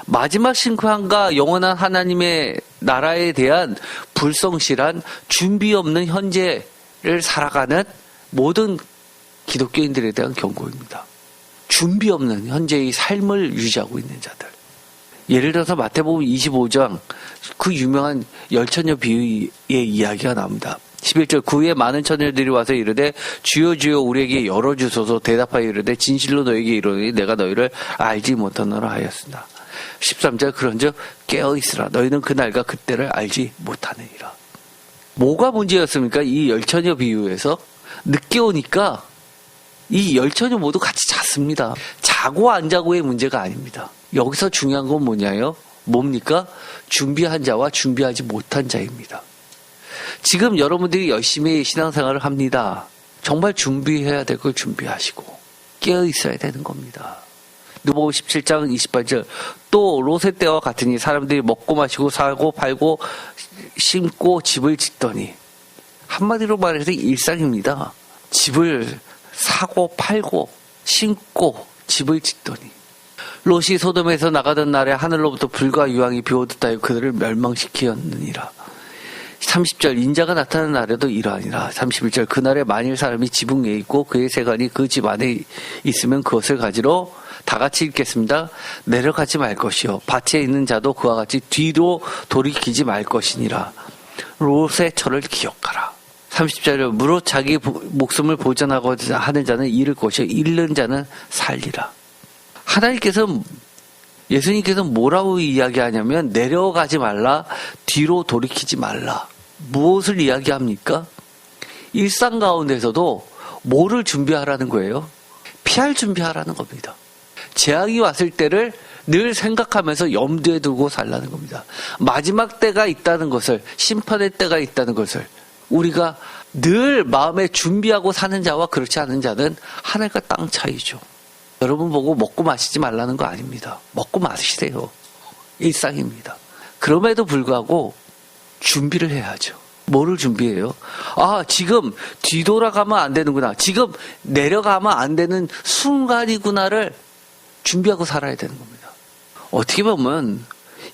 마지막 심판과 영원한 하나님의 나라에 대한 불성실한 준비 없는 현재를 살아가는 모든 기독교인들에 대한 경고입니다. 준비 없는 현재의 삶을 유지하고 있는 자들. 예를 들어서 마태복음 25장 그 유명한 열처녀 비유의 이야기가 나옵니다. 11절 그 후에 많은 처녀들이 와서 이르되 주여 주여 우리에게 열어주소서. 대답하여 이르되 진실로 너에게 이르노니 내가 너희를 알지 못하노라 하였으나. 13절 그런즉 깨어있으라. 너희는 그날과 그때를 알지 못하느니라. 뭐가 문제였습니까? 이 열처녀 비유에서 늦게 오니까 이 열처녀 모두 같이 잤습니다. 자고 안 자고의 문제가 아닙니다. 여기서 중요한 건 뭐냐요? 뭡니까? 준비한 자와 준비하지 못한 자입니다. 지금 여러분들이 열심히 신앙생활을 합니다. 정말 준비해야 될 걸 준비하시고 깨어 있어야 되는 겁니다. 누가복음 17장 28절 또 롯의 때와 같으니 사람들이 먹고 마시고 사고 팔고 심고 집을 짓더니, 한마디로 말해서 일상입니다. 집을 사고 팔고 심고 집을 짓더니 롯이 소돔에서 나가던 날에 하늘로부터 불과 유황이 비오듯 하여 그들을 멸망시키었느니라. 30절 인자가 나타나는 날에도 이러하니라. 31절 그날에 만일 사람이 지붕 위에 있고 그의 세간이 그 집 안에 있으면 그것을 가지러 다 같이 읽겠습니다. 내려가지 말 것이요 밭에 있는 자도 그와 같이 뒤로 돌이키지 말 것이니라. 롯의 철을 기억하라. 30절에 무릇 자기 목숨을 보전하고자 하는 자는 잃을 것이요 잃는 자는 살리라. 예수님께서 뭐라고 이야기하냐면 내려가지 말라, 뒤로 돌이키지 말라. 무엇을 이야기합니까? 일상 가운데서도 뭐를 준비하라는 거예요? 피할 준비하라는 겁니다. 재앙이 왔을 때를 늘 생각하면서 염두에 두고 살라는 겁니다. 마지막 때가 있다는 것을, 심판의 때가 있다는 것을 우리가 늘 마음에 준비하고 사는 자와 그렇지 않은 자는 하늘과 땅 차이죠. 여러분 보고 먹고 마시지 말라는 거 아닙니다. 먹고 마시세요. 일상입니다. 그럼에도 불구하고 준비를 해야죠. 뭐를 준비해요? 지금 뒤돌아가면 안 되는구나. 지금 내려가면 안 되는 순간이구나를 준비하고 살아야 되는 겁니다. 어떻게 보면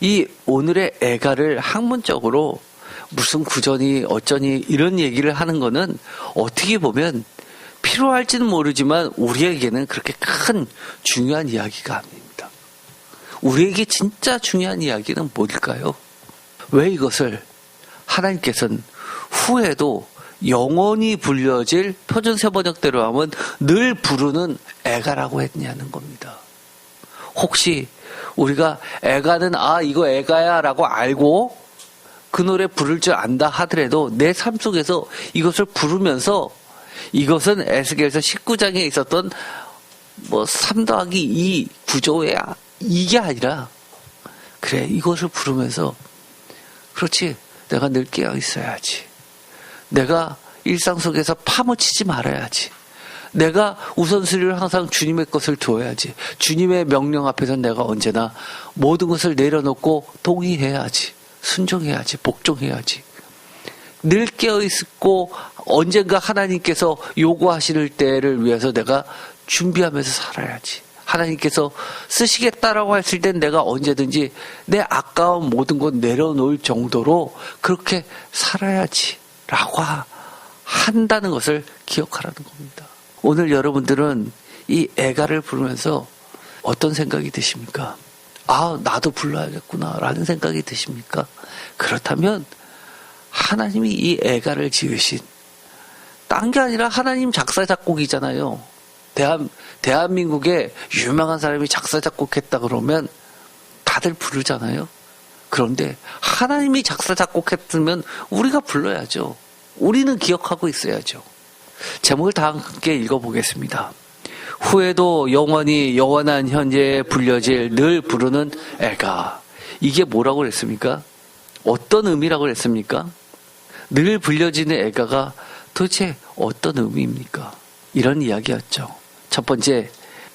이 오늘의 애가를 학문적으로 무슨 구전이 어쩌니 이런 얘기를 하는 거는 어떻게 보면 필요할지는 모르지만 우리에게는 그렇게 큰 중요한 이야기가 아닙니다. 우리에게 진짜 중요한 이야기는 뭘까요? 왜 이것을 하나님께서는 후에도 영원히 불려질 표준세 번역대로 하면 늘 부르는 애가라고 했냐는 겁니다. 혹시 우리가 애가는 이거 애가야 라고 알고 그 노래 부를 줄 안다 하더라도 내 삶 속에서 이것을 부르면서 이것은 에스겔서 19장에 있었던 3-2 구조의 이게 아니라 그래 이것을 부르면서 그렇지 내가 늘 깨어 있어야지. 내가 일상 속에서 파묻히지 말아야지. 내가 우선순위를 항상 주님의 것을 둬야지. 주님의 명령 앞에서 내가 언제나 모든 것을 내려놓고 동의해야지. 순종해야지. 복종해야지. 늘 깨어있고 언젠가 하나님께서 요구하실 때를 위해서 내가 준비하면서 살아야지. 하나님께서 쓰시겠다라고 했을 땐 내가 언제든지 내 아까운 모든 것 내려놓을 정도로 그렇게 살아야지 라고 한다는 것을 기억하라는 겁니다. 오늘 여러분들은 이 애가를 부르면서 어떤 생각이 드십니까? 아, 나도 불러야겠구나 라는 생각이 드십니까? 그렇다면 하나님이 이 애가를 지으신, 딴 게 아니라 하나님 작사 작곡이잖아요. 대한민국에 유명한 사람이 작사 작곡했다 그러면 다들 부르잖아요. 그런데 하나님이 작사 작곡했으면 우리가 불러야죠. 우리는 기억하고 있어야죠. 제목을 다 함께 읽어보겠습니다. 후에도 영원히 영원한 현재에 불려질 늘 부르는 애가. 이게 뭐라고 그랬습니까? 어떤 의미라고 그랬습니까? 늘 불려지는 애가가 도대체 어떤 의미입니까? 이런 이야기였죠. 첫 번째,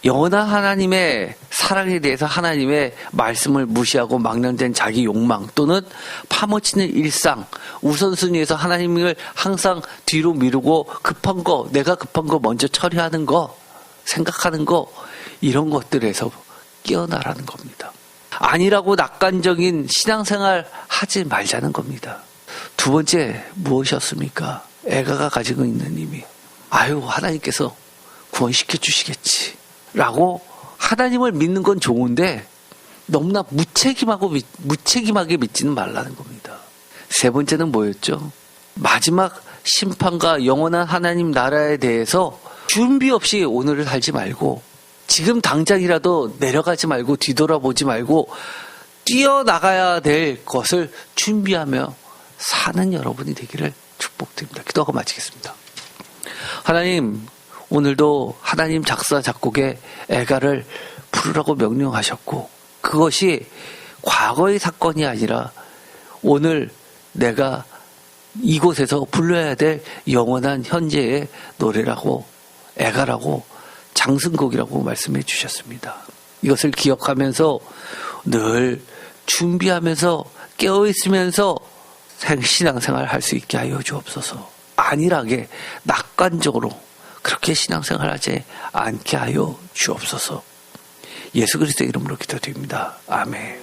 영원한 하나님의 사랑에 대해서 하나님의 말씀을 무시하고 망령된 자기 욕망 또는 파묻히는 일상, 우선순위에서 하나님을 항상 뒤로 미루고 급한 거, 내가 급한 거 먼저 처리하는 거, 생각하는 거, 이런 것들에서 깨어나라는 겁니다. 아니라고 낙관적인 신앙생활 하지 말자는 겁니다. 두 번째, 무엇이었습니까? 애가가 가지고 있는 힘이, 아유, 하나님께서 구원시켜 주시겠지 라고 하나님을 믿는 건 좋은데 너무나 무책임하게 믿지는 말라는 겁니다. 세 번째는 뭐였죠? 마지막 심판과 영원한 하나님 나라에 대해서 준비 없이 오늘을 살지 말고 지금 당장이라도 내려가지 말고 뒤돌아보지 말고 뛰어나가야 될 것을 준비하며 사는 여러분이 되기를 축복드립니다. 기도하고 마치겠습니다. 하나님, 오늘도 하나님 작사 작곡의 애가를 부르라고 명령하셨고 그것이 과거의 사건이 아니라 오늘 내가 이곳에서 불러야 될 영원한 현재의 노래라고, 애가라고, 장승곡이라고 말씀해 주셨습니다. 이것을 기억하면서 늘 준비하면서 깨어있으면서 신앙생활 할 수 있게 하여 주옵소서. 안일하게 낙관적으로 그렇게 신앙생활하지 않게 하여 주옵소서. 예수 그리스도의 이름으로 기도드립니다. 아멘.